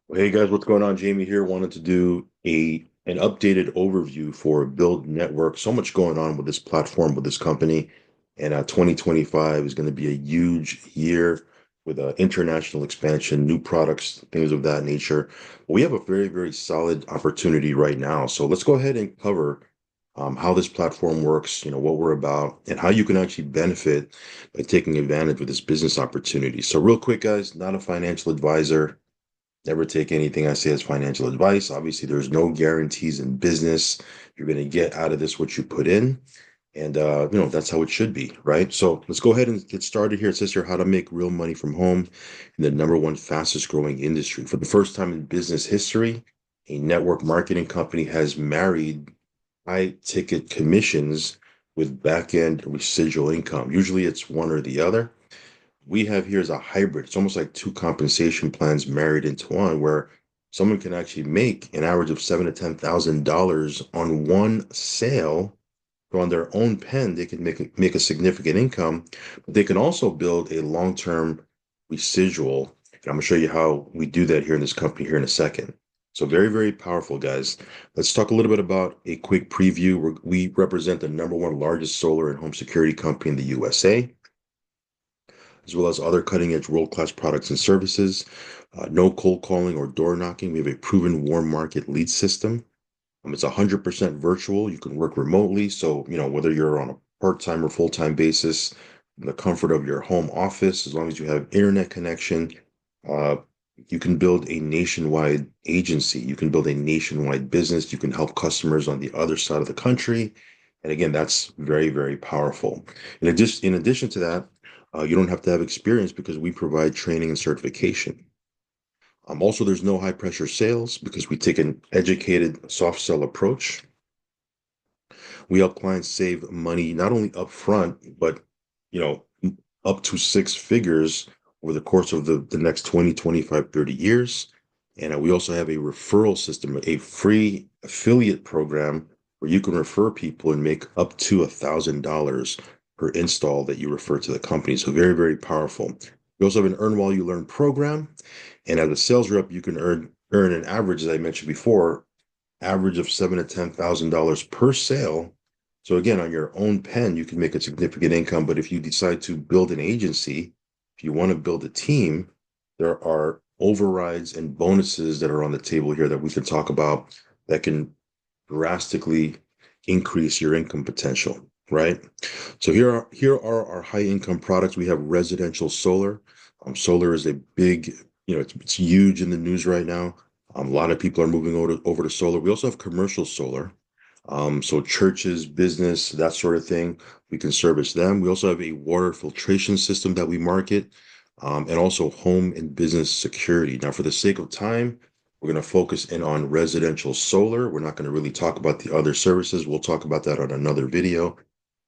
Well, hey guys, what's going on? Jamie here. Wanted to do an updated overview for Build Network. So much going on with this platform, with this company, and 2025 is going to be a huge year with international expansion, new products, things of that nature. We have a very, very solid opportunity right now. So let's go ahead and cover how this platform works, what we're about, and how you can actually benefit by taking advantage of this business opportunity. So real quick, guys, not a financial advisor. Never take anything I say as financial advice. Obviously, there's no guarantees in business. You're going to get out of this what you put in. And, that's how it should be, right? So let's go ahead and get started here. It says here how to make real money from home in the number one fastest growing industry. For the first time in business history, a network marketing company has married high ticket commissions with back end residual income. Usually it's one or the other. We have here is a hybrid. It's almost like two compensation plans married into one, where someone can actually make an average of seven to $10,000 on one sale. So on their own pen, they can make a significant income, but they can also build a long-term residual. And I'm gonna show you how we do that here in this company here in a second. So very, very powerful, guys. Let's talk a little bit about a quick preview. We represent the number one largest solar and home security company in the USA, as well as other cutting-edge world-class products and services. No cold calling or door knocking. We have a proven warm market lead system. It's 100% virtual. You can work remotely. So, whether you're on a part-time or full-time basis, in the comfort of your home office, as long as you have internet connection, uh, you can build a nationwide agency. You can build a nationwide business. You can help customers on the other side of the country. And again, that's very, very powerful. In addition to that, you don't have to have experience because we provide training and certification. Also, there's no high pressure sales because we take an educated soft sell approach. We help clients save money not only upfront, but you know, up to six figures over the course of the next 20, 25, 30 years. And we also have a referral system, a free affiliate program where you can refer people and make up to $1,000 per install that you refer to the company. So very, very powerful. We also have an earn while you learn program. And as a sales rep, you can earn an average, as I mentioned before, average of seven to $10,000 per sale. So again, on your own pen, you can make a significant income. But if you decide to build an agency, if you want to build a team, there are overrides and bonuses that are on the table here that we can talk about that can drastically increase your income potential, right? So here are our high income products. We have residential solar. Solar is a big, it's huge in the news right now. A lot of people are moving over to solar. We also have commercial solar. So churches, business, that sort of thing, we can service them. We also have a water filtration system that we market, and also home and business security. Now, for the sake of time, we're going to focus in on residential solar. We're not going to really talk about the other services. We'll talk about that on another video.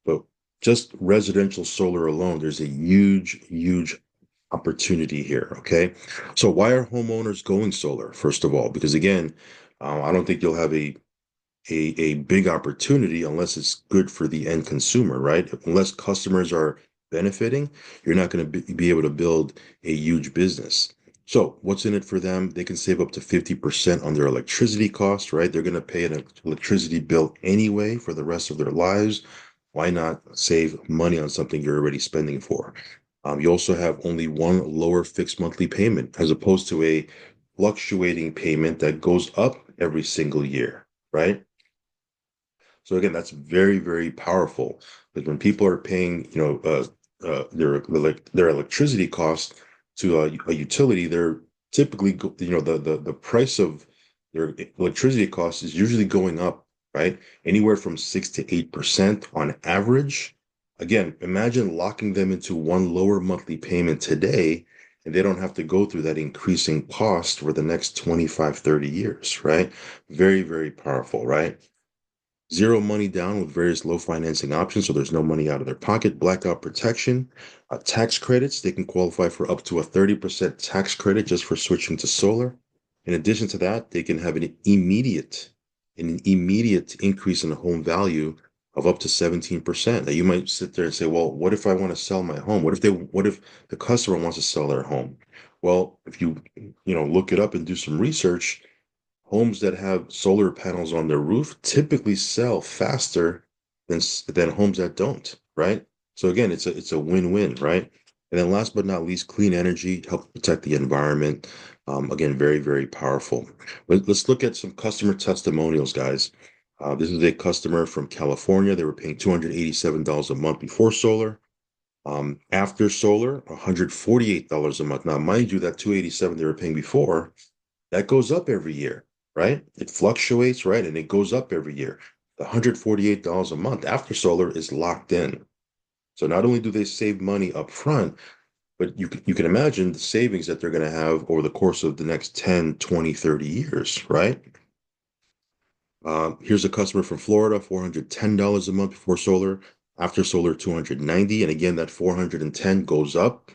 But just residential solar alone, there's a huge, huge opportunity here. Okay. So why are homeowners going solar? First of all, because again, I don't think you'll have a big opportunity unless it's good for the end consumer, right? Unless customers are benefiting, you're not going to be able to build a huge business. So what's in it for them? They can save up to 50% on their electricity costs, right? They're going to pay an electricity bill anyway for the rest of their lives. Why not save money on something you're already spending for? You also have only one lower fixed monthly payment as opposed to a fluctuating payment that goes up every single year, right? So again, that's very, very powerful because when people are paying, their electricity costs to a utility, they're typically, the price of their electricity costs is usually going up, right? Anywhere from 6 to 8% on average. Again, imagine locking them into one lower monthly payment today, and they don't have to go through that increasing cost for the next 25, 30 years, right? Very, very powerful, right? Zero money down with various low financing options, so there's no money out of their pocket. Blackout protection, tax credits. They can qualify for up to a 30% tax credit just for switching to solar. In addition to that, they can have an immediate increase in the home value of up to 17%. Now you might sit there and say, well, what if I want to sell my home? What if the customer wants to sell their home? Well, if look it up and do some research, homes that have solar panels on their roof typically sell faster than homes that don't, right? So again, it's a win-win, right? And then last but not least, clean energy helps protect the environment. Again, very, very powerful. Let's look at some customer testimonials, guys. This is a customer from California. They were paying $287 a month before solar. After solar, $148 a month. Now, mind you, that 287 they were paying before, that goes up every year, right? It fluctuates, right? And it goes up every year. The $148 a month after solar is locked in. So not only do they save money up front, but you can imagine the savings that they're going to have over the course of the next 10, 20, 30 years, right? Here's a customer from Florida, $410 a month before solar. After solar, 290. And again, that 410 goes up.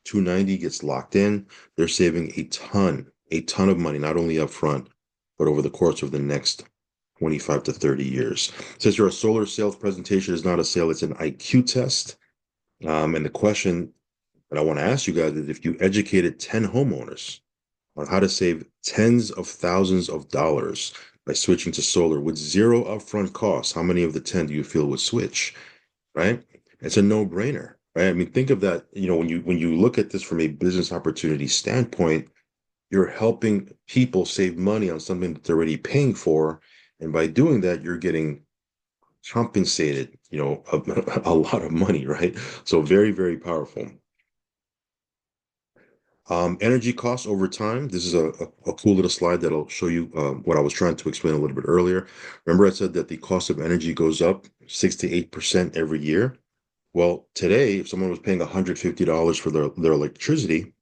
290 gets locked in. They're saving a ton of money, not only up front, but over the course of the next 25 to 30 years. Since your solar sales presentation is not a sale, it's an IQ test. And the question that I want to ask you guys is if you educated 10 homeowners on how to save tens of thousands of dollars by switching to solar with zero upfront costs, how many of the 10 do you feel would switch? Right? It's a no-brainer, right? I mean, think of that, when you look at this from a business opportunity standpoint, you're helping people save money on something that they're already paying for. And by doing that, you're getting compensated, a lot of money, right? So very, very powerful. Energy costs over time. This is a cool little slide that'll show you what I was trying to explain a little bit earlier. Remember, I said that the cost of energy goes up 6 to 8% every year. Well, today, if someone was paying $150 for their electricity,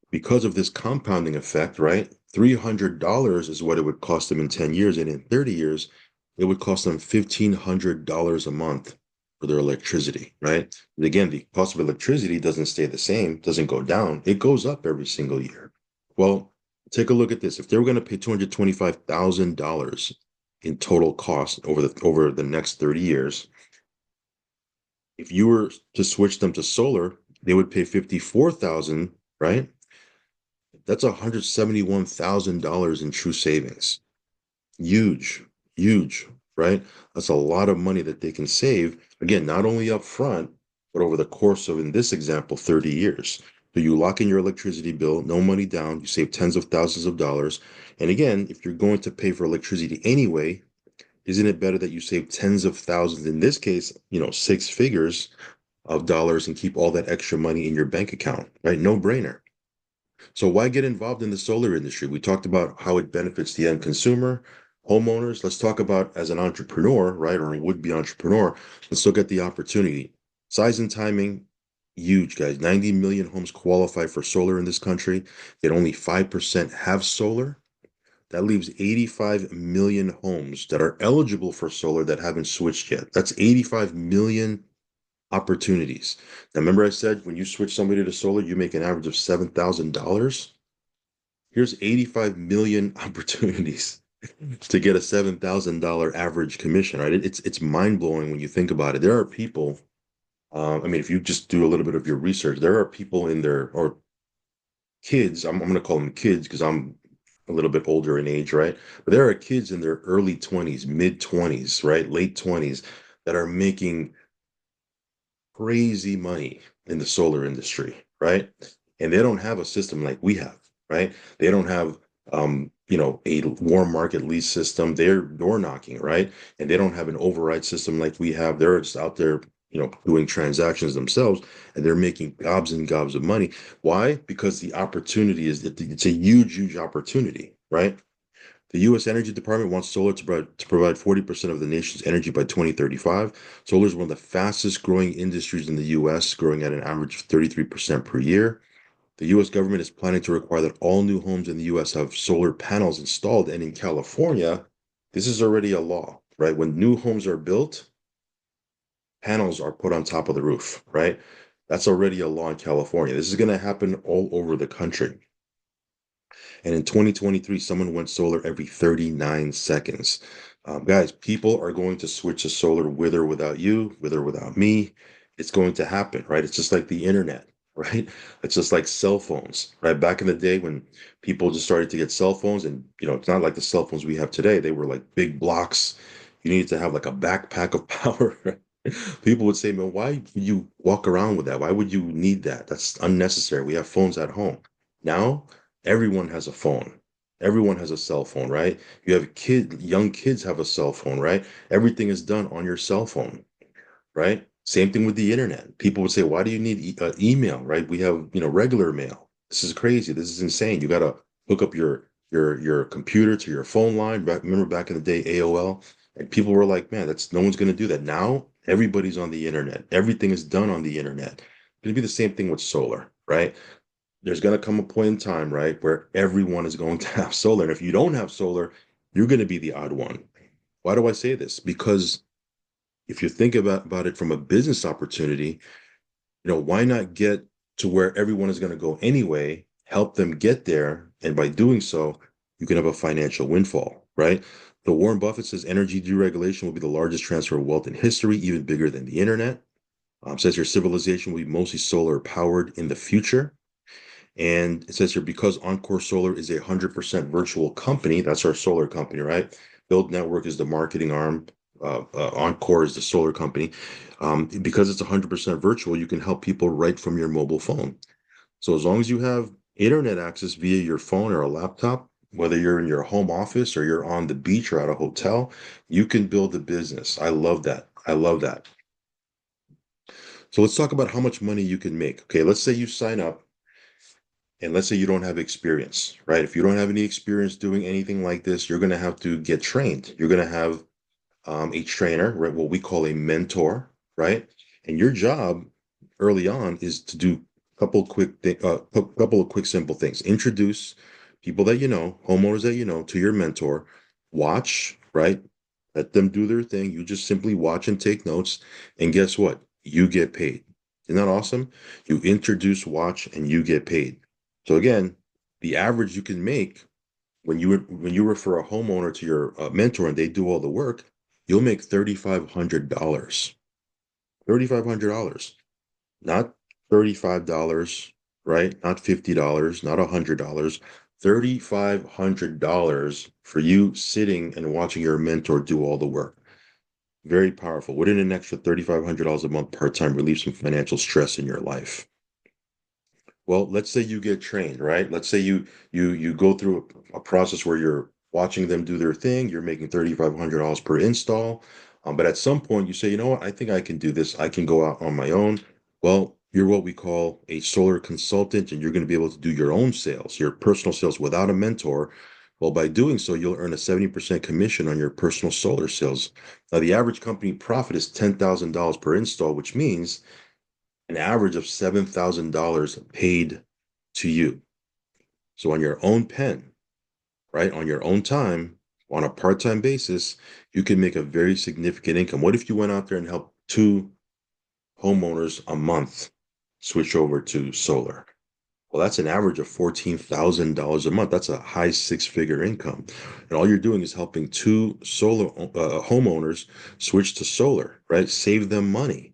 because of this compounding effect, right? $300 is what it would cost them in 10 years. And in 30 years, it would cost them $1,500 a month for their electricity, right? But again, the cost of electricity doesn't stay the same, doesn't go down. It goes up every single year. Well, take a look at this. If they were going to pay $225,000 in total cost over the next 30 years, if you were to switch them to solar, they would pay 54,000, right? That's $171,000 in true savings. Huge, huge, right? That's a lot of money that they can save. Again, not only up front, but over the course of, in this example, 30 years. So you lock in your electricity bill, no money down, you save tens of thousands of dollars. And again, if you're going to pay for electricity anyway, isn't it better that you save tens of thousands, in this case, six figures of dollars and keep all that extra money in your bank account, right? No brainer. So why get involved in the solar industry? We talked about how it benefits the end consumer, homeowners. Let's talk about as an entrepreneur, right, or a would-be entrepreneur. Let's look at the opportunity. Size and timing, huge, guys. 90 million homes qualify for solar in this country, yet only 5% have solar. That leaves 85 million homes that are eligible for solar that haven't switched yet. That's 85 million opportunities. Now, remember I said when you switch somebody to solar, you make an average of $7,000. Here's 85 million opportunities to get a $7,000 average commission, right? It's mind-blowing when you think about it. There are people, I mean, if you just do a little bit of your research, there are people in their, or kids, I'm going to call them kids because I'm a little bit older in age, right? But there are kids in their early 20s, mid 20s, right? Late 20s that are making crazy money in the solar industry, right? And they don't have a system like we have, right? They don't have a warm market lease system. They're door knocking, right? And they don't have an override system like we have. They're just out there, doing transactions themselves, and they're making gobs and gobs of money. Why? Because the opportunity it's a huge, huge opportunity, right? The U.S. Energy Department wants solar to provide 40% of the nation's energy by 2035. Solar is one of the fastest growing industries in the U.S., growing at an average of 33% per year. The U.S. government is planning to require that all new homes in the U.S. have solar panels installed. And in California, this is already a law, right? When new homes are built, panels are put on top of the roof, right? That's already a law in California. This is going to happen all over the country. And in 2023, someone went solar every 39 seconds. Guys, people are going to switch to solar with or without you, with or without me. It's going to happen, right? It's just like the internet. right? It's just like cell phones, right? Back in the day when people just started to get cell phones, and it's not like the cell phones we have today. They were like big blocks. You needed to have like a backpack of power. People would say, man, why would you walk around with that? Why would you need that? That's unnecessary. We have phones at home. Now, everyone has a phone. Everyone has a cell phone, right? You have young kids have a cell phone, right? Everything is done on your cell phone, right? Same thing with the internet. People would say, why do you need email, right? We have, regular mail. This is crazy. This is insane. You got to hook up your computer to your phone line. Remember back in the day, AOL, and people were like, man, that's no one's going to do that. Now everybody's on the internet. Everything is done on the internet. It's going to be the same thing with solar, right? There's going to come a point in time, right, where everyone is going to have solar. And if you don't have solar, you're going to be the odd one. Why do I say this? Because if you think about it from a business opportunity, why not get to where everyone is going to go anyway, help them get there, and by doing so, you can have a financial windfall, right? The Warren Buffett says energy deregulation will be the largest transfer of wealth in history, even bigger than the internet. Says your civilization will be mostly solar powered in the future. And it says here, because Encore Solar is 100% virtual company, that's our solar company, right? Build Network is the marketing arm. Encore is the solar company. Because it's 100% virtual, you can help people right from your mobile phone. So as long as you have internet access via your phone or a laptop, whether you're in your home office or you're on the beach or at a hotel, you can build a business. I love that. I love that. So let's talk about how much money you can make. Okay, let's say you sign up and let's say you don't have experience, right? If you don't have any experience doing anything like this, you're going to have to get trained. You're going to have a trainer, right? What we call a mentor, right? And your job early on is to do a couple of quick, simple things. Introduce people that you know, homeowners that you know, to your mentor. Watch, right? Let them do their thing. You just simply watch and take notes. And guess what? You get paid. Isn't that awesome? You introduce, watch, and you get paid. So again, the average you can make when you refer a homeowner to your mentor and they do all the work, you'll make $3,500. $3,500, not $35, right? Not $50, not $100. $3,500 for you sitting and watching your mentor do all the work. Very powerful. Wouldn't an extra $3,500 a month part-time relieve some financial stress in your life? Well, let's say you get trained, right? Let's say you go through a process where you're watching them do their thing, you're making $3,500 per install. But at some point you say, you know what, I think I can do this. I can go out on my own. Well, you're what we call a solar consultant, and you're going to be able to do your own sales, your personal sales without a mentor. Well, by doing so, you'll earn a 70% commission on your personal solar sales. Now, the average company profit is $10,000 per install, which means an average of $7,000 paid to you. So on your own pen, right, on your own time, on a part-time basis, you can make a very significant income. What if you went out there and helped two homeowners a month switch over to solar? Well, that's an average of $14,000 a month. That's a high six-figure income. And all you're doing is helping two solar homeowners switch to solar, right? Save them money.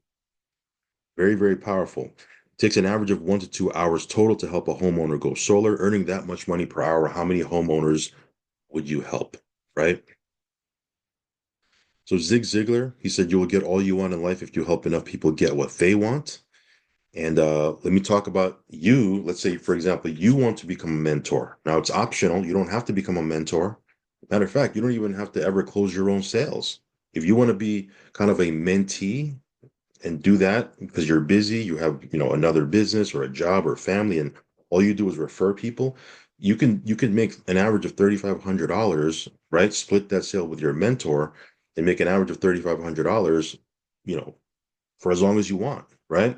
Very, very powerful. It takes an average of 1 to 2 hours total to help a homeowner go solar. Earning that much money per hour, how many homeowners would you help? Right? So Zig Ziglar, he said you will get all you want in life if you help enough people get what they want. And let me talk about you. Let's say, for example, you want to become a mentor. Now it's optional. You don't have to become a mentor. Matter of fact, you don't even have to ever close your own sales. If you want to be kind of a mentee, and do that because you're busy, you have, another business or a job or family, and all you do is refer people, you can make an average of $3,500, right? Split that sale with your mentor and make an average of $3,500, you know, for as long as you want, right?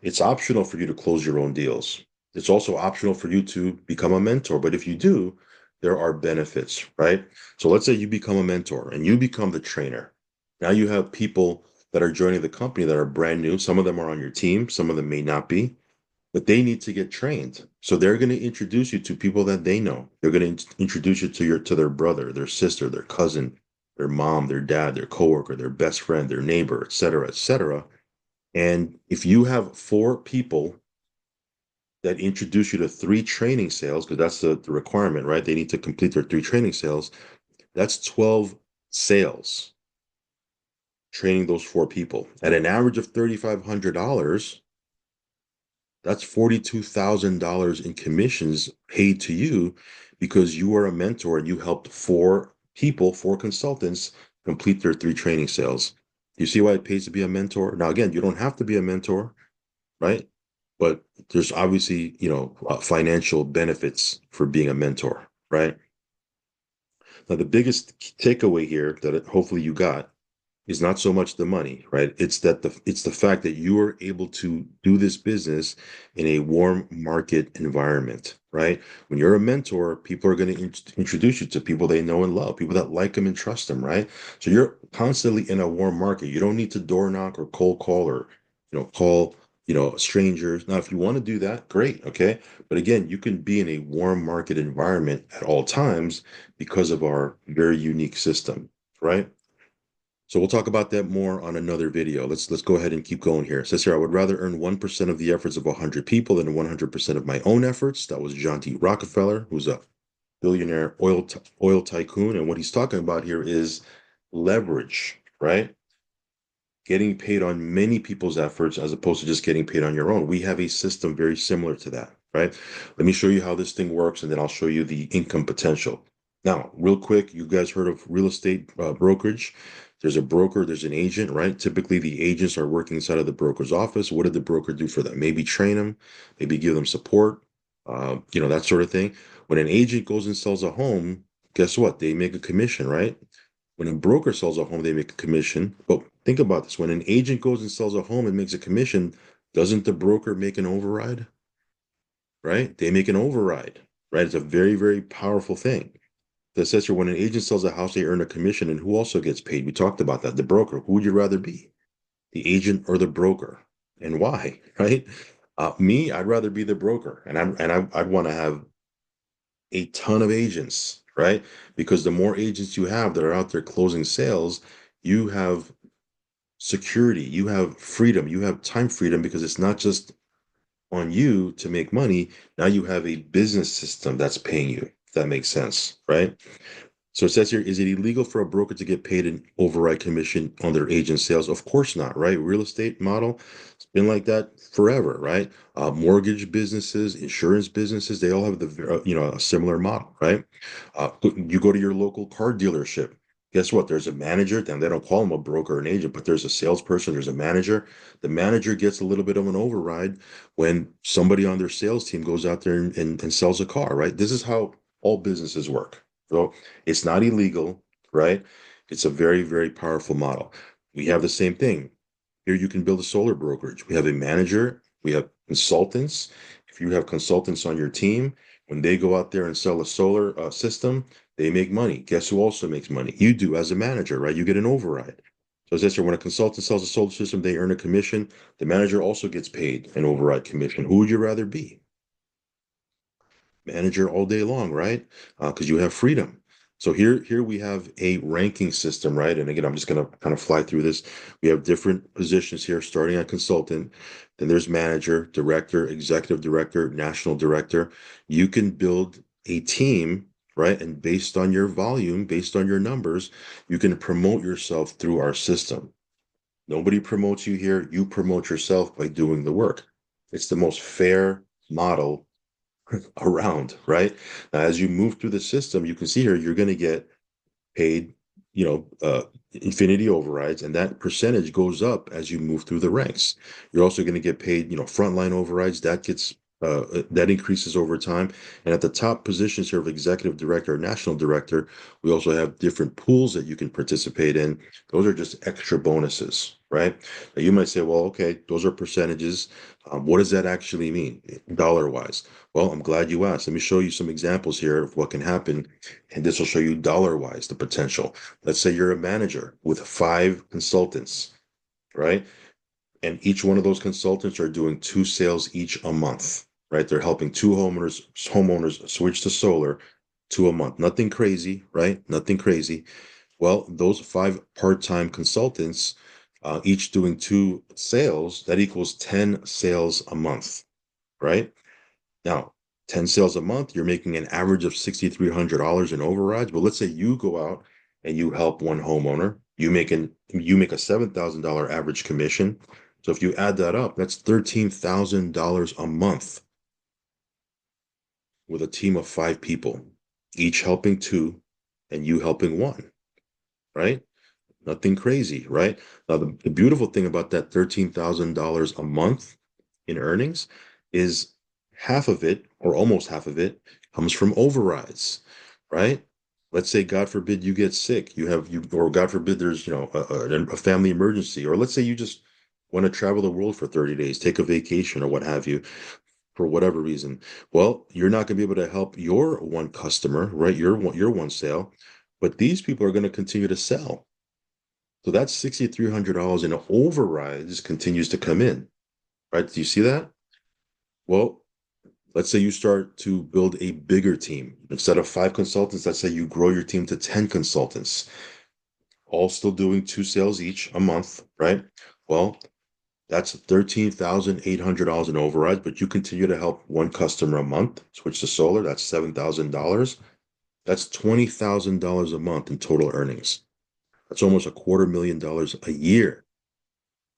It's optional for you to close your own deals. It's also optional for you to become a mentor. But if you do, there are benefits, right? So let's say you become a mentor and you become the trainer. Now you have people that are joining the company that are brand new. Some of them are on your team, some of them may not be, but they need to get trained. So they're going to introduce you to people that they know. They're going to introduce you to their brother, their sister, their cousin, their mom, their dad, their coworker, their best friend, their neighbor, et cetera, et cetera. And if you have four people that introduce you to three training sales, because that's the requirement, right? They need to complete their three training sales. That's 12 sales training those four people at an average of $3,500. That's $42,000 in commissions paid to you because you are a mentor and you helped four people, four consultants complete their three training sales. You see why it pays to be a mentor? Now, again, you don't have to be a mentor, right? But there's obviously, financial benefits for being a mentor, right? Now, the biggest takeaway here that hopefully you got is not so much the money, right? It's the fact that you are able to do this business in a warm market environment, right? When you're a mentor, people are going to introduce you to people they know and love, people that like them and trust them, right? So you're constantly in a warm market. You don't need to door knock or cold call or call strangers. Now, if you want to do that, great, okay. But again, you can be in a warm market environment at all times because of our very unique system, right? So we'll talk about that more on another video. Let's go ahead and keep going here. It says here, I would rather earn 1% of the efforts of 100 people than 100% of my own efforts. That was John D. Rockefeller, who's a billionaire oil tycoon. And what he's talking about here is leverage, right? Getting paid on many people's efforts as opposed to just getting paid on your own. We have a system very similar to that, right? Let me show you how this thing works, and then I'll show you the income potential. Now, real quick, you guys heard of real estate brokerage? There's a broker, there's an agent, right? Typically, the agents are working inside of the broker's office. What did the broker do for them? Maybe train them, maybe give them support, that sort of thing. When an agent goes and sells a home, guess what? They make a commission, right? When a broker sells a home, they make a commission. But think about this. When an agent goes and sells a home and makes a commission, doesn't the broker make an override? Right? They make an override, right? It's a very, very powerful thing. That says here, when an agent sells a house, they earn a commission. And who also gets paid? We talked about that. The broker. Who would you rather be? The agent or the broker? And why? Right? Me, I'd rather be the broker. I'd want to have a ton of agents, right? Because the more agents you have that are out there closing sales, you have security, you have freedom, you have time freedom because it's not just on you to make money. Now you have a business system that's paying you, if that makes sense, right? So it says here, is it illegal for a broker to get paid an override commission on their agent sales? Of course not, right? Real estate model, it's been like that forever, right? Mortgage businesses, insurance businesses, they all have a similar model, right? You go to your local car dealership. Guess what? There's a manager, and they don't call him a broker or an agent, but there's a salesperson, there's a manager. The manager gets a little bit of an override when somebody on their sales team goes out there and sells a car, right? This is how all businesses work. So it's not illegal, right? It's a very, very powerful model. We have the same thing. Here you can build a solar brokerage. We have a manager, we have consultants. If you have consultants on your team, when they go out there and sell a solar system, they make money. Guess who also makes money? You do as a manager, right? You get an override. So as I said, when a consultant sells a solar system, they earn a commission. The manager also gets paid an override commission. Who would you rather be? Manager all day long, right? Because you have freedom. So here we have a ranking system, right? And again, I'm just going to kind of fly through this. We have different positions here, starting at consultant. Then there's manager, director, executive director, national director. You can build a team, right? And based on your volume, based on your numbers, you can promote yourself through our system. Nobody promotes you here. You promote yourself by doing the work. It's the most fair model around, right? Now, as you move through the system, you can see here you're going to get paid, infinity overrides, and that percentage goes up as you move through the ranks. You're also going to get paid, frontline overrides. That increases over time. And at the top positions here of executive director or national director, we also have different pools that you can participate in. Those are just extra bonuses, right? Now you might say, well, okay, those are percentages. What does that actually mean, dollar wise? Well, I'm glad you asked. Let me show you some examples here of what can happen, and this will show you dollar wise the potential. Let's say you're a manager with 5 consultants, right? And each one of those consultants are doing 2 sales each a month, right? They're helping two homeowners switch to solar 2 a month. Nothing crazy, right? Nothing crazy. Well, those 5 part-time consultants, each doing 2 sales, that equals 10 sales a month, right? Now, 10 sales a month, you're making an average of $6,300 in overrides. But let's say you go out and you help one homeowner, you make a $7,000 average commission. So if you add that up, that's $13,000 a month with a team of 5 people, each helping two and you helping one, right? Nothing crazy, right? Now, the beautiful thing about that $13,000 a month in earnings is half of it, or almost half of it, comes from overrides, right? Let's say, God forbid, you get sick, or God forbid, there's, a family emergency, or let's say you just want to travel the world for 30 days, take a vacation or what have you, for whatever reason. Well, you're not going to be able to help your one customer, right? Your one sale, but these people are going to continue to sell. So that's $6,300 in overrides continues to come in, right? Do you see that? Well, let's say you start to build a bigger team. Instead of 5 consultants, let's say you grow your team to 10 consultants, all still doing 2 sales each a month, right? Well, that's $13,800 in overrides, but you continue to help one customer a month, switch to solar, that's $7,000. That's $20,000 a month in total earnings. That's almost $250,000 a year,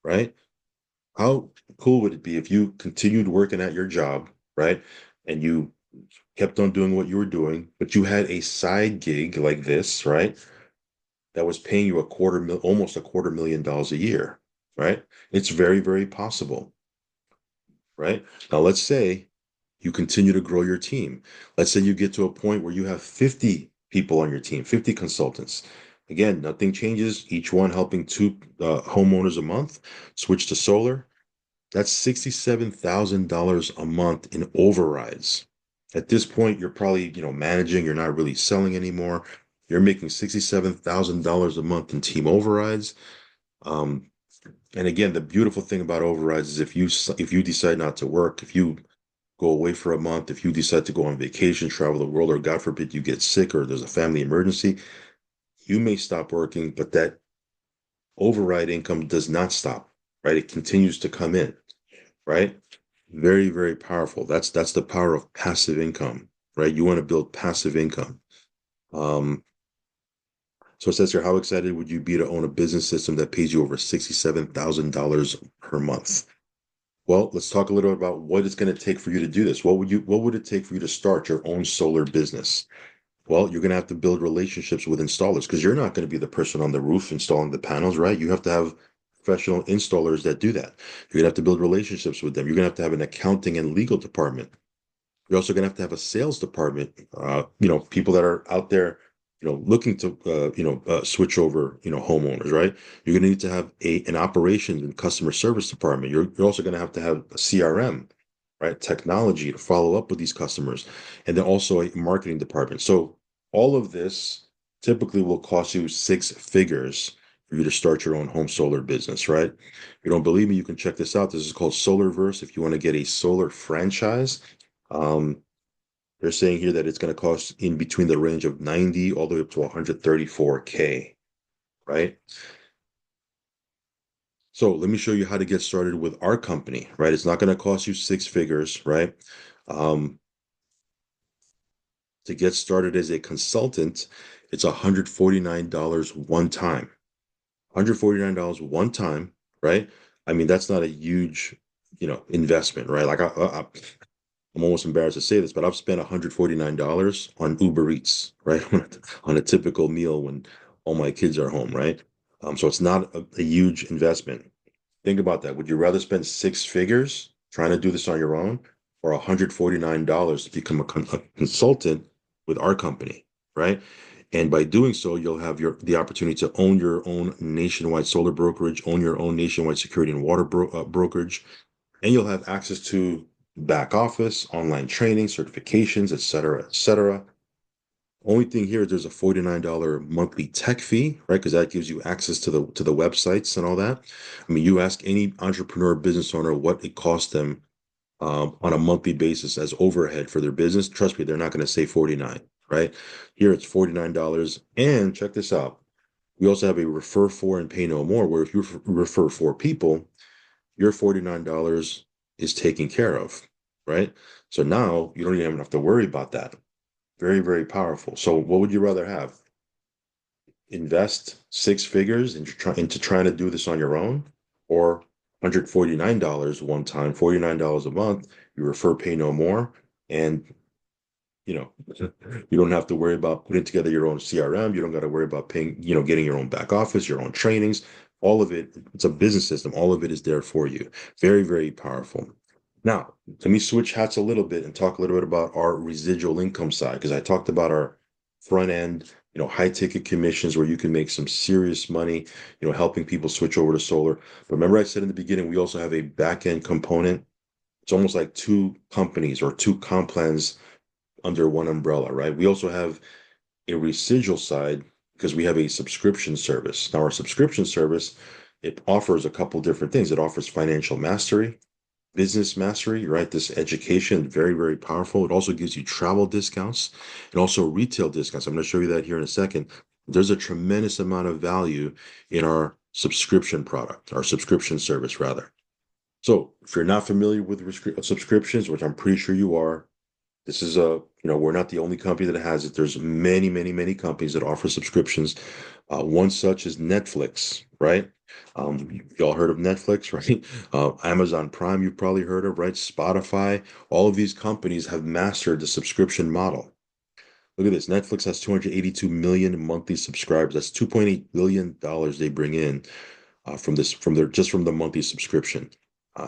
right? How cool would it be if you continued working at your job, right? And you kept on doing what you were doing, but you had a side gig like this, right? That was paying you almost $250,000 a year, right? It's very, very possible, right? Now, let's say you continue to grow your team. Let's say you get to a point where you have 50 people on your team, 50 consultants. Again, nothing changes, each one helping two homeowners a month, switch to solar. That's $67,000 a month in overrides. At this point, you're probably, managing, you're not really selling anymore. You're making $67,000 a month in team overrides. Um, and again, the beautiful thing about overrides is if you decide not to work, if you go away for a month, if you decide to go on vacation, travel the world, or God forbid you get sick or there's a family emergency, you may stop working, but that override income does not stop, right? It continues to come in, right? Very, very powerful. That's the power of passive income, right? You want to build passive income. Um, so it says here, how excited would you be to own a business system that pays you over $67,000 per month? Well, let's talk a little bit about what it's going to take for you to do this. What would it take for you to start your own solar business? Well, you're going to have to build relationships with installers because you're not going to be the person on the roof installing the panels, right? You have to have professional installers that do that. You're going to have to build relationships with them. You're going to have an accounting and legal department. You're also going to have a sales department. People that are out there, looking to, switch over, homeowners, right? You're going to need to have an operations and customer service department. You're also going to have a CRM, right? Technology to follow up with these customers, and then also a marketing department. So all of this typically will cost you 6 figures for you to start your own home solar business, right? If you don't believe me, you can check this out. This is called Solarverse. If you want to get a solar franchise, um, they're saying here that it's going to cost in between the range of 90 all the way up to 134K, right? So let me show you how to get started with our company, right? It's not going to cost you 6 figures, right? Um, to get started as a consultant, it's $149 one time. $149 one time, right? I mean, that's not a huge, investment, right? Like I'm almost embarrassed to say this, but I've spent $149 on Uber Eats, right? On a typical meal when all my kids are home, right? So it's not a huge investment. Think about that. Would you rather spend 6 figures trying to do this on your own or $149 to become a consultant with our company, right? And by doing so, you'll have the opportunity to own your own nationwide solar brokerage, own your own nationwide security and water brokerage, and you'll have access to back office, online training, certifications, et cetera, et cetera. Only thing here is there's a $49 monthly tech fee, right? Because that gives you access to the websites and all that. I mean, you ask any entrepreneur business owner what it costs them on a monthly basis as overhead for their business. Trust me, they're not going to say 49, right? Here it's $49. And check this out. We also have a refer four and pay no more, where if you refer 4 people, your $49 is taken care of, right? So now you don't even have to worry about that. Very, very powerful. So what would you rather have? Invest six figures into trying to do this on your own, or $149 one time, $49 a month, you refer, pay no more, and you know, you don't have to worry about putting together your own CRM. You don't got to worry about paying, getting your own back office, your own trainings, all of it. It's a business system. All of it is there for you. Very, very powerful. Now, let me switch hats a little bit and talk a little bit about our residual income side, because I talked about our front end, high ticket commissions where you can make some serious money, helping people switch over to solar. But remember, I said in the beginning, we also have a back end component. It's almost like two companies or two comp plans under one umbrella, right? We also have a residual side because we have a subscription service. Now, our subscription service, it offers a couple different things. It offers financial mastery, business mastery, right? This education, very, very powerful. It also gives you travel discounts and also retail discounts. I'm going to show you that here in a second. There's a tremendous amount of value in our subscription product, our subscription service, rather. So if you're not familiar with subscriptions, which I'm pretty sure you are, this is we're not the only company that has it. There's many, many, many companies that offer subscriptions. One such is Netflix, right? Y'all heard of Netflix, right? Amazon Prime, you've probably heard of, right? Spotify. All of these companies have mastered the subscription model. Look at this. Netflix has 282 million monthly subscribers. That's $2.8 billion they bring in from the monthly subscription.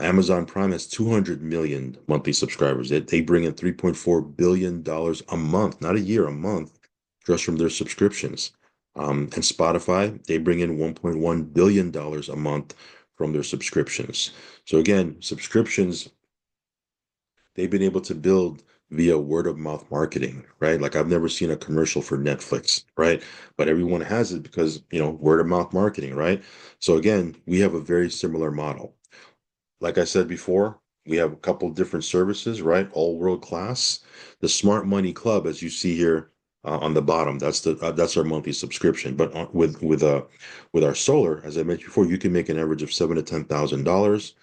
Amazon Prime has 200 million monthly subscribers. They bring in $3.4 billion a month, not a year, a month, just from their subscriptions. And Spotify, they bring in $1.1 billion a month from their subscriptions. So again, subscriptions, they've been able to build via word of mouth marketing, right? Like I've never seen a commercial for Netflix, right? But everyone has it because, word of mouth marketing, right? So again, we have a very similar model. Like I said before, we have a couple different services, right? All world class. The Smart Money Club, as you see here on the bottom, that's our monthly subscription. But with our solar, as I mentioned before, you can make an average of $7,000 to $10,000.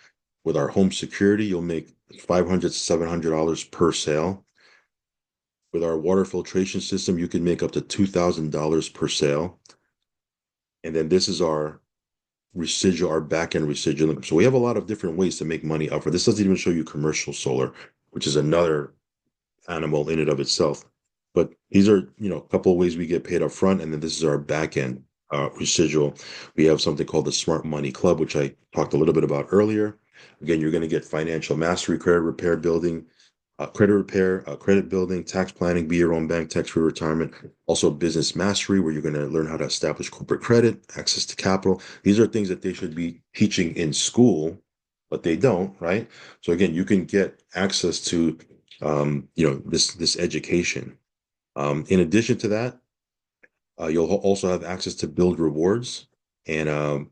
With our home security, you'll make $500 to $700 per sale. With our water filtration system, you can make up to $2,000 per sale. And then this is our back end residual. So we have a lot of different ways to make money up for this. Doesn't even show you commercial solar, which is another animal in and of itself. But these are, a couple of ways we get paid up front, and then this is our back end residual. We have something called the Smart Money Club, which I talked a little bit about earlier. Again, you're going to get financial mastery, credit repair, credit building, tax planning, be your own bank, tax-free retirement. Also, business mastery, where you're going to learn how to establish corporate credit, access to capital. These are things that they should be teaching in school, but they don't, right? So again, you can get access to, this education. In addition to that, you'll also have access to build rewards, and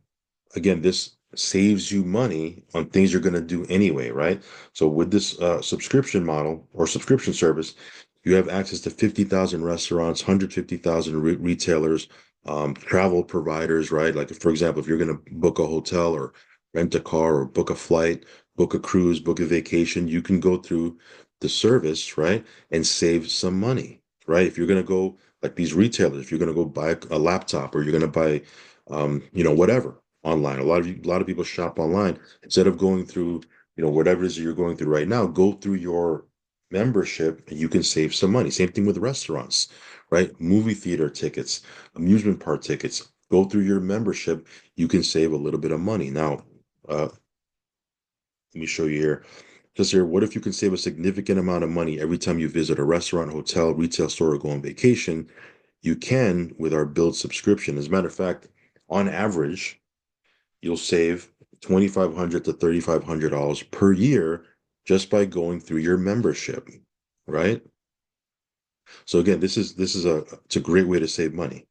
again, this saves you money on things you're going to do anyway, right? So with this subscription model or subscription service, you have access to 50,000 restaurants, 150,000 retailers, travel providers, right? Like, for example, if you're going to book a hotel or rent a car or book a flight, book a cruise, book a vacation, you can go through the service, right? And save some money, right? If you're going to go like these retailers, if you're going to go buy a laptop or you're going to buy, whatever online. A lot of people shop online instead of going through, whatever it is you're going through right now. Go through your membership and you can save some money. Same thing with restaurants, right? Movie theater tickets, amusement park tickets. Go through your membership. You can save a little bit of money. Now, let me show you here. Just here, what if you can save a significant amount of money every time you visit a restaurant, hotel, retail store, or go on vacation? You can with our Build subscription. As a matter of fact, on average, you'll save $2,500 to $3,500 per year just by going through your membership, right? So again, it's a great way to save money.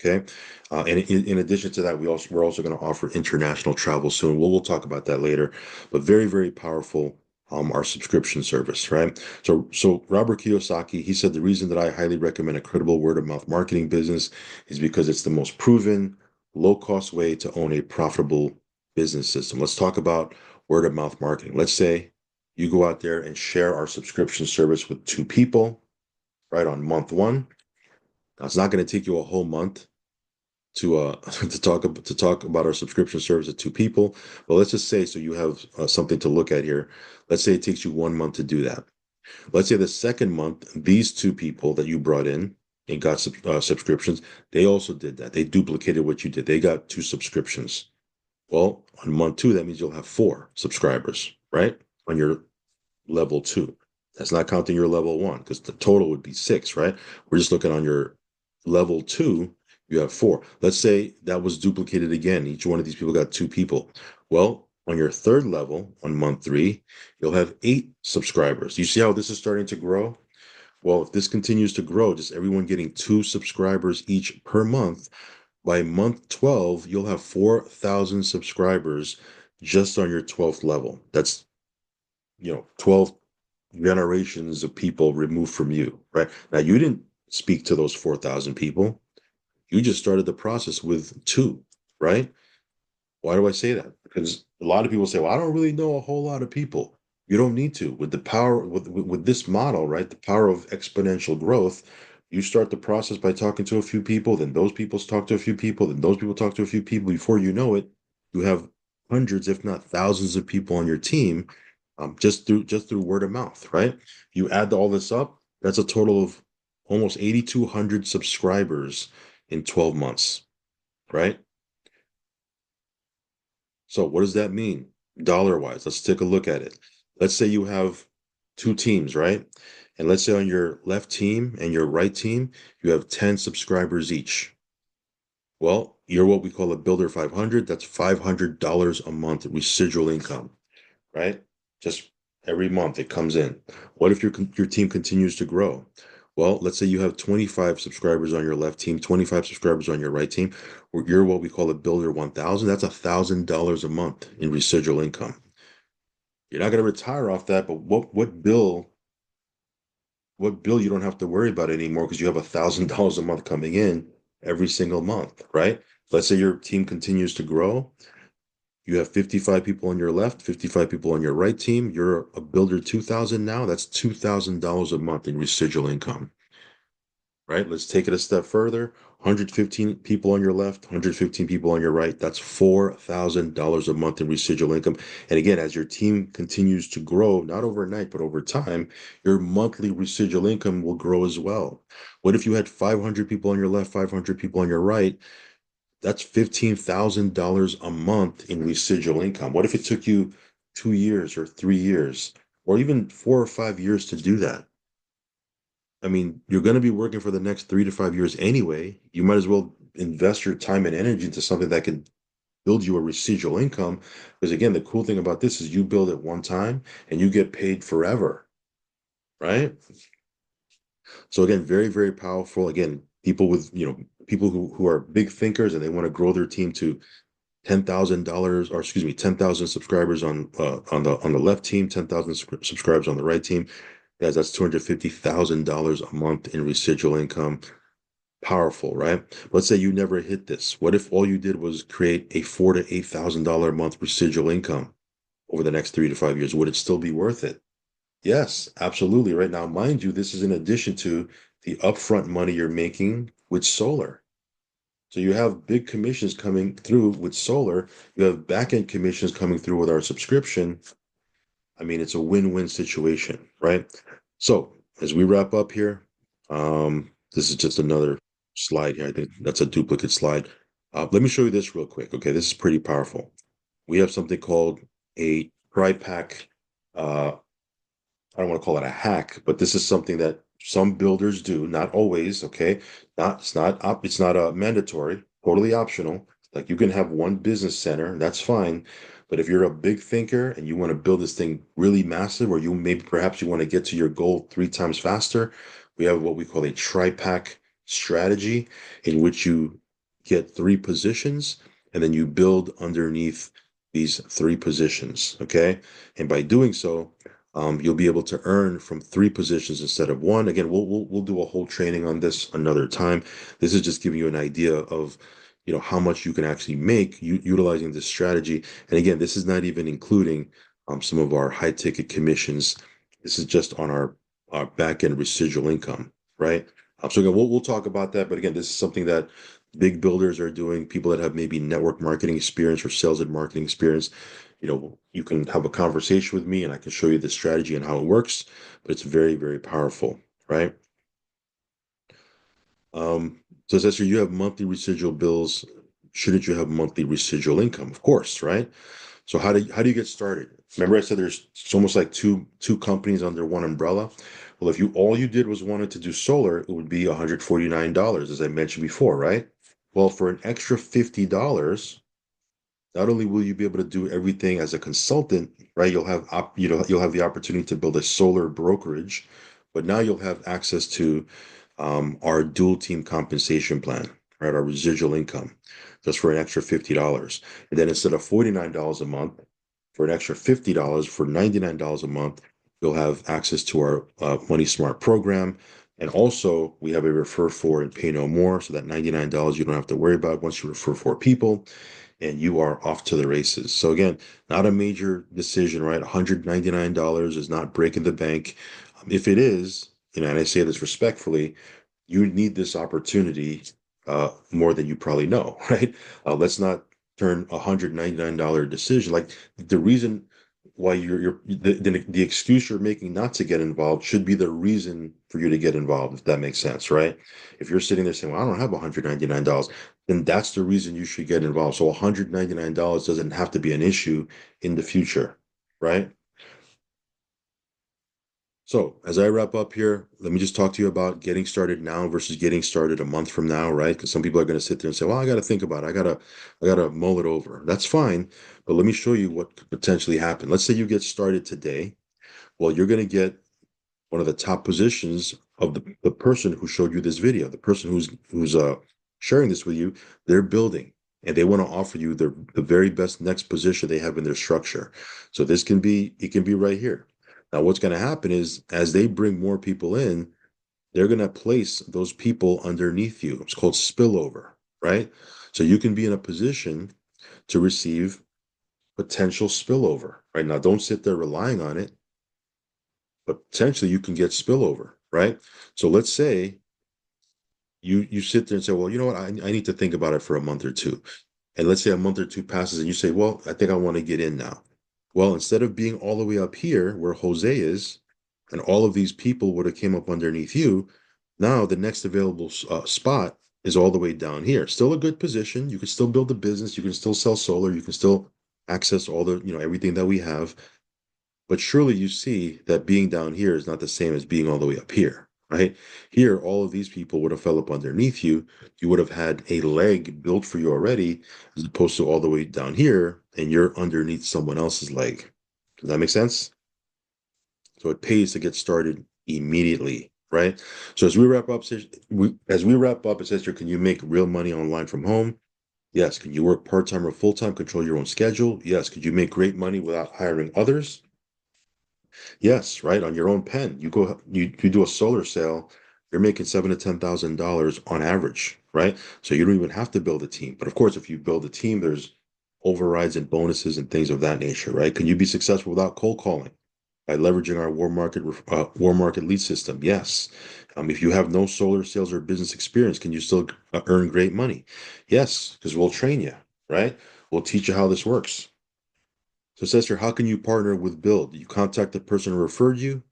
Okay. And in addition to that, we're also going to offer international travel soon. We'll talk about that later, but very, very powerful. Our subscription service, right? So Robert Kiyosaki, he said the reason that I highly recommend a credible word of mouth marketing business is because it's the most proven, low cost way to own a profitable business system. Let's talk about word of mouth marketing. Let's say You go out there and share our subscription service with two people, right, on month one. Now, it's not going to take you a whole month to to talk about our subscription service to two people, but let's just say so you have something to look at here. Let's say it takes you 1 month to do that. Let's say the second month, these two people that you brought in and got subscriptions, they also did that. They duplicated what you did. They got two subscriptions. Well, on month two, that means you'll have four subscribers, right? On your level two. That's not counting your level one because the total would be six, right? We're just looking on your level two, you have four. Let's say that was duplicated again. Each one of these people got two people. Well, on your third level, on month three, you'll have eight subscribers. You see how this is starting to grow? Well, if this continues to grow, just everyone getting two subscribers each per month, by month 12, you'll have 4,000 subscribers just on your 12th level. That's, 12 generations of people removed from you, right? Now, you didn't speak to those 4,000 people. You just started the process with two, right? Why do I say that? Because a lot of people say, well, I don't really know a whole lot of people. You don't need to. With the power, with this model, right? The power of exponential growth, you start the process by talking to a few people, then those people talk to a few people, then those people talk to a few people. Before you know it, you have hundreds, if not thousands of people on your team, just through word of mouth, right? You add all this up, that's a total of almost 8,200 subscribers in 12 months, right? So what does that mean dollar wise? Let's take a look at it. Let's say you have two teams, right? And let's say on your left team and your right team, you have 10 subscribers each. Well, you're what we call a builder 500. That's $500 a month residual income, right? Just every month it comes in. What if your team continues to grow? Well, let's say you have 25 subscribers on your left team, 25 subscribers on your right team. You're what we call a builder 1,000. That's $1,000 a month in residual income. You're not going to retire off that, but what bill you don't have to worry about anymore because you have $1,000 a month coming in every single month, right? Let's say your team continues to grow. You have 55 people on your left, 55 people on your right team. You're a builder 2,000 now. That's $2,000 a month in residual income, right? Let's take it a step further. 115 people on your left, 115 people on your right. That's $4,000 a month in residual income. And again, as your team continues to grow, not overnight, but over time, your monthly residual income will grow as well. What if you had 500 people on your left, 500 people on your right? That's $15,000 a month in residual income. What if it took you 2 years or 3 years or even 4 or 5 years to do that? I mean, you're going to be working for the next 3 to 5 years anyway. You might as well invest your time and energy into something that can build you a residual income. Because again, the cool thing about this is you build it one time and you get paid forever, right? So again, very, very powerful. Again, people who are big thinkers and they want to grow their team to $10,000, or excuse me, 10,000 subscribers on the left team, 10,000 subscribers on the right team. Guys, that's $250,000 a month in residual income. Powerful, right? Let's say you never hit this. What if all you did was create a $4,000 to $8,000 a month residual income over the next 3 to 5 years? Would it still be worth it? Yes, absolutely. Right now, mind you, this is in addition to the upfront money you're making with solar. So you have big commissions coming through with solar. You have back-end commissions coming through with our subscription. I mean, it's a win-win situation, right? So as we wrap up here, this is just another slide here. I think that's a duplicate slide. Let me show you this real quick. Okay, this is pretty powerful. We have something called a tri-pack. I don't want to call it a hack, but this is something that some builders do, not always, okay? It's not a mandatory, totally optional. Like you can have one business center, that's fine. But if you're a big thinker and you want to build this thing really massive, or you maybe perhaps you want to get to your goal 3 times faster, we have what we call a tri-pack strategy in which you get three positions and then you build underneath these three positions, okay? And by doing so, you'll be able to earn from three positions instead of one. Again, we'll do a whole training on this another time. This is just giving you an idea of how much you can actually make utilizing this strategy. And again, this is not even including some of our high ticket commissions. This is just on our back end residual income, right? So again, we'll talk about that. But again, this is something that big builders are doing. People that have maybe network marketing experience or sales and marketing experience. You can have a conversation with me, and I can show you the strategy and how it works. But it's very, very powerful, right? So Cesar, you have monthly residual bills. Shouldn't you have monthly residual income? Of course, right? So how do you get started? Remember I said there's it's almost like two companies under one umbrella. Well, if you all you did was wanted to do solar, it would be $149, as I mentioned before, right? Well, for an extra $50, not only will you be able to do everything as a consultant, right? You'll have the opportunity to build a solar brokerage, but now you'll have access to our dual team compensation plan, right? Our residual income, just for an extra $50. And then instead of $49 a month, for an extra $50, for $99 a month, you'll have access to our Money Smart program. And also, we have a refer for and pay no more. So that $99 you don't have to worry about once you refer four people and you are off to the races. So again, not a major decision, right? $199 is not breaking the bank. If it is, and I say this respectfully, you need this opportunity more than you probably know, right? Let's not turn $199 decision. Like the reason why the excuse you're making not to get involved should be the reason for you to get involved, if that makes sense, right? If you're sitting there saying, well, I don't have $199, then that's the reason you should get involved. So $199 doesn't have to be an issue in the future, right? So, as I wrap up here, let me just talk to you about getting started now versus getting started a month from now, right? Because some people are going to sit there and say, "Well, I got to think about it. I got to mull it over." That's fine, but let me show you what could potentially happen. Let's say you get started today. Well, you're going to get one of the top positions of the person who showed you this video, the person who's sharing this with you. They're building, and they want to offer you the very best next position they have in their structure. So it can be right here. Now, what's going to happen is as they bring more people in, they're going to place those people underneath you. It's called spillover, right? So you can be in a position to receive potential spillover, right? Now, don't sit there relying on it, but potentially you can get spillover, right? So let's say you sit there and say, well, you know what, I need to think about it for a month or two. And let's say a month or two passes and you say, well, I think I want to get in now. Well, instead of being all the way up here where Jose is, and all of these people would have came up underneath you, now the next available spot is all the way down here. Still a good position. You can still build a business. You can still sell solar. You can still access all the, everything that we have. But surely you see that being down here is not the same as being all the way up here, right? Here, all of these people would have fell up underneath you. You would have had a leg built for you already, as opposed to all the way down here, and you're underneath someone else's leg. Does that make sense? So it pays to get started immediately, right? So as we wrap up, it says here, can you make real money online from home? Yes. Can you work part-time or full-time, control your own schedule? Yes. Could you make great money without hiring others? Yes, right. On your own pen. You do a solar sale, you're making seven to $10,000 on average, right? So you don't even have to build a team. But of course, if you build a team, there's overrides and bonuses and things of that nature, right? Can you be successful without cold calling by leveraging our warm market lead system? Yes. If you have no solar sales or business experience, can you still earn great money? Yes, because we'll train you, right? We'll teach you how this works. So it says here, how can you partner with Build? You contact the person who referred you,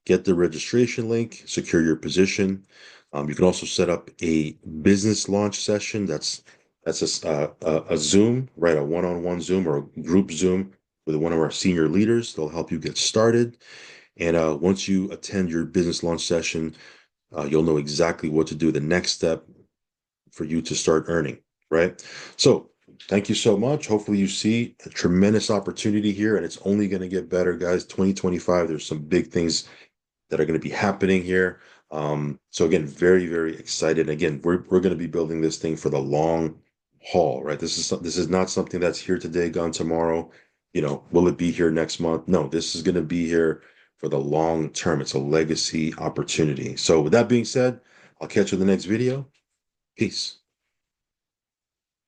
get the registration link, secure your position. You can also set up a business launch session. That's a Zoom, right? A one-on-one Zoom or a group Zoom with one of our senior leaders. They'll help you get started. And once you attend your business launch session, you'll know exactly what to do. The next step for you to start earning, right? So thank you so much. Hopefully you see a tremendous opportunity here and it's only going to get better, guys. 2025, there's some big things that are going to be happening here. So again, very, very excited. Again, we're going to be building this thing for the long haul, right? This is not something that's here today, gone tomorrow. Will it be here next month? No, this is going to be here for the long term. It's a legacy opportunity. So with that being said, I'll catch you in the next video. Peace.